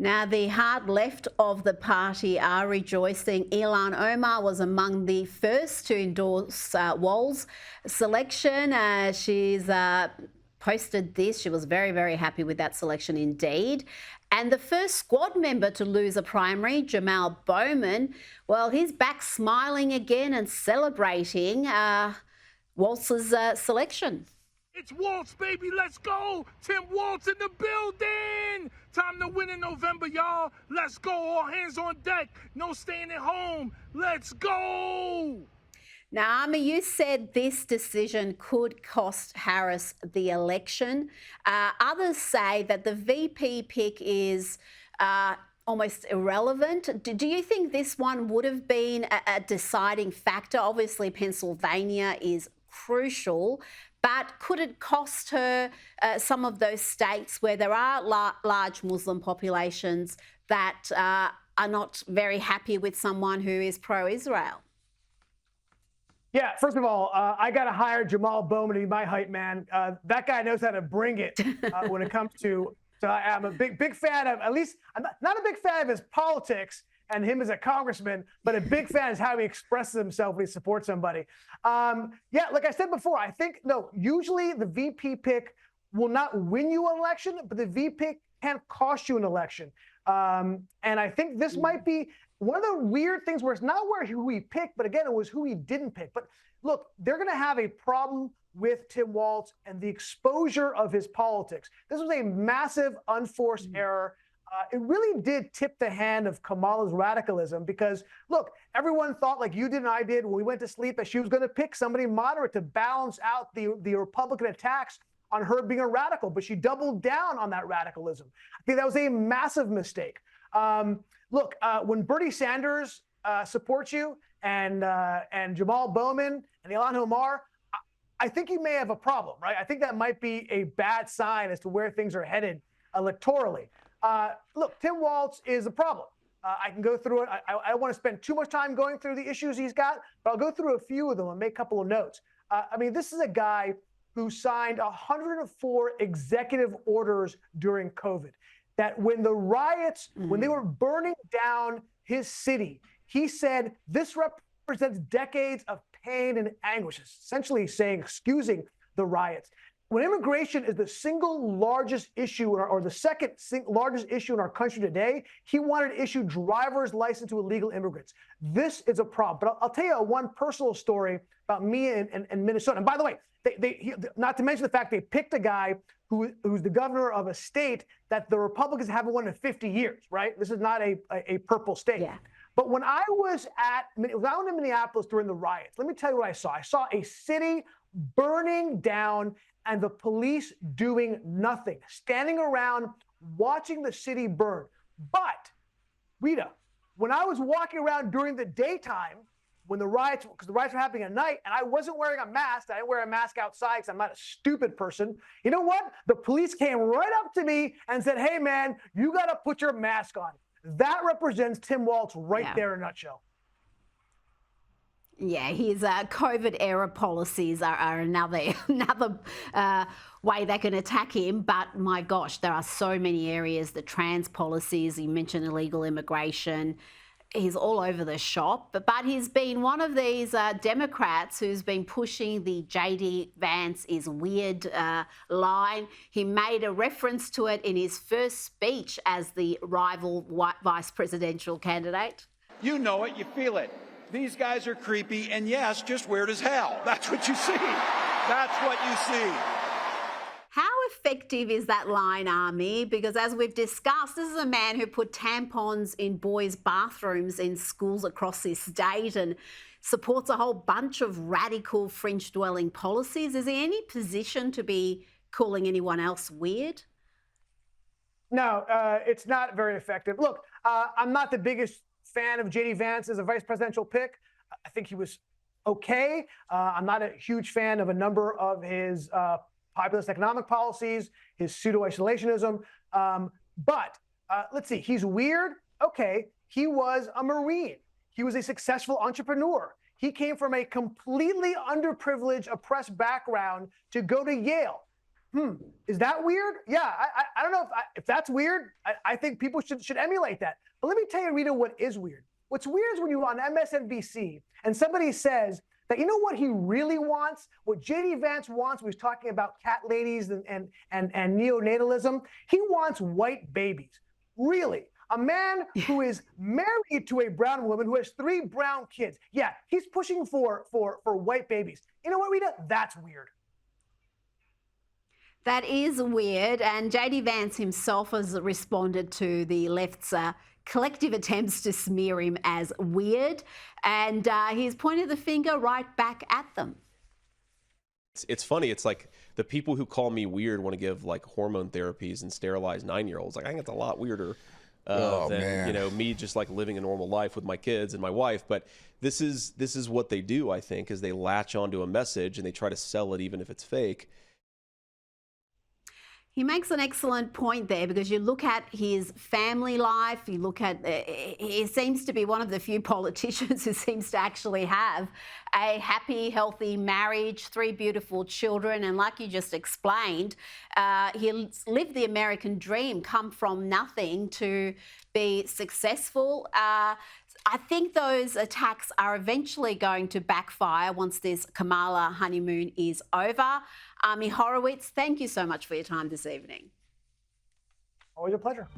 Now, the hard left of the party are rejoicing. Ilhan Omar was among the first to endorse Walz's selection. She's posted this. She was very, very happy with that selection indeed. And the first squad member to lose a primary, Jamal Bowman, well, he's back smiling again and celebrating Walz's selection. It's Walz, baby. Let's go. Tim Walz in the building. Time to win in November, y'all. Let's go. All hands on deck. No staying at home. Let's go. Now, Ami, you said this decision could cost Harris the election. Others say that the VP pick is almost irrelevant. Do you think this one would have been a deciding factor? Obviously, Pennsylvania is crucial, but could it cost her some of those states where there are large Muslim populations that are not very happy with someone who is pro-Israel? Yeah, first of all, I got to hire Jamal Bowman to be my hype man. That guy knows how to bring it when it comes to. So I'm a big fan of, at least, I'm not a big fan of his politics and him as a congressman, but a big fan is how he expresses himself when he supports somebody. Yeah, like I said before, I think, no, usually the VP pick will not win you an election, but the VP pick can cost you an election. And I think this might be one of the weird things where it's not who he picked, but again, it was who he didn't pick. But look, they're going to have a problem with Tim Walz and the exposure of his politics. This was a massive unforced error. It really did tip the hand of Kamala's radicalism because, look, everyone thought, like you did and I did when we went to sleep, that she was going to pick somebody moderate to balance out the Republican attacks on her being a radical, but she doubled down on that radicalism. I think that was a massive mistake. Look, when Bernie Sanders supports you and Jamal Bowman and Ilhan Omar, I think you may have a problem, right? I think that might be a bad sign as to where things are headed electorally. Look, Tim Walz is a problem. I can go through it. I don't want to spend too much time going through the issues he's got, but I'll go through a few of them and make a couple of notes. I mean, this is a guy who signed 104 executive orders during COVID. That when the riots, when they were burning down his city, he said this represents decades of pain and anguish, essentially saying, excusing the riots. When immigration is the single largest issue, or the second largest issue in our country today, he wanted to issue driver's license to illegal immigrants. This is a problem. But I'll tell you one personal story about me in Minnesota. And by the way, not to mention the fact they picked a guy who's the governor of a state that the Republicans haven't won in 50 years, right? This is not a purple state. Yeah. But when I was in Minneapolis during the riots, let me tell you what I saw. I saw a city burning down and the police doing nothing, standing around watching the city burn. But, Rita, when I was walking around during the daytime, when the riots, because the riots were happening at night, and I wasn't wearing a mask, I didn't wear a mask outside because I'm not a stupid person. You know what? The police came right up to me and said, hey, man, you got to put your mask on. That represents Tim Walz right there in a nutshell. Yeah, his COVID-era policies are another way they can attack him. But my gosh, there are so many areas. The trans policies, you mentioned illegal immigration. He's all over the shop. But he's been one of these Democrats who's been pushing the JD Vance is weird line. He made a reference to it in his first speech as the rival vice presidential candidate. You know it, you feel it. These guys are creepy, and yes, just weird as hell. That's what you see. That's what you see. How effective is that line, Ami? Because as we've discussed, this is a man who put tampons in boys' bathrooms in schools across this state and supports a whole bunch of radical fringe-dwelling policies. Is he any position to be calling anyone else weird? No, it's not very effective. Look, I'm not the biggest fan of JD Vance as a vice presidential pick. I think he was okay. I'm not a huge fan of a number of his populist economic policies, his pseudo-isolationism. But let's see, he's weird. Okay, he was a Marine. He was a successful entrepreneur. He came from a completely underprivileged, oppressed background to go to Yale. Is that weird? Yeah, I don't know if that's weird. I think people should emulate that. But let me tell you, Rita, what is weird. What's weird is when you're on MSNBC and somebody says that, you know what he really wants? What J.D. Vance wants when he's talking about cat ladies and neonatalism? He wants white babies. Really? A man who is married to a brown woman who has 3 brown kids. Yeah, he's pushing for white babies. You know what, Rita? That's weird. That is weird. And J.D. Vance himself has responded to the left's collective attempts to smear him as weird. And he's pointed the finger right back at them. It's funny. It's like the people who call me weird want to give like hormone therapies and sterilize 9-year-olds. Like, I think it's a lot weirder than, you know, me just like living a normal life with my kids and my wife. But this is what they do, I think, is they latch onto a message and they try to sell it even if it's fake. He makes an excellent point there, because you look at his family life, you look at, he seems to be one of the few politicians who seems to actually have a happy, healthy marriage, 3 beautiful children. And like you just explained, he lived the American dream, come from nothing to be successful. I think those attacks are eventually going to backfire once this Kamala honeymoon is over. Ami Horowitz, thank you so much for your time this evening. Always a pleasure.